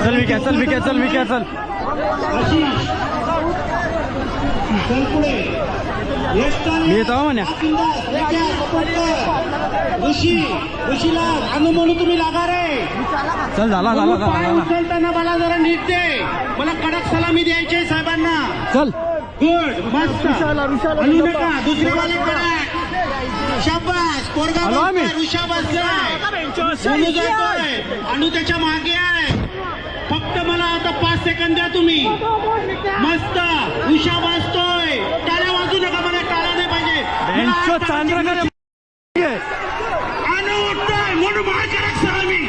चल विक्या चल विक्या चल विक्या चल मी येतो म्हण्या ऋषीला आणू म्हणून तुम्ही लागा रे. चल झाला झाला झाला उचलताना मला जरा नीट दे. मला कडक सलामी द्यायची आहे साहेबांना. चल गुड मस्त आणू नका दुसरी वाले कडक. शाबास पोरगा ऋषा बसतोय आणू त्याच्या मागे आहे. फक्त मला आता 5 सेकंद द्या तुम्ही. मस्त ऋषा बसतोय. टाळ्या वाजू नका. मला टाळ्या नाही पाहिजे. आणू उठतोय म्हणून माझ्या सलामी.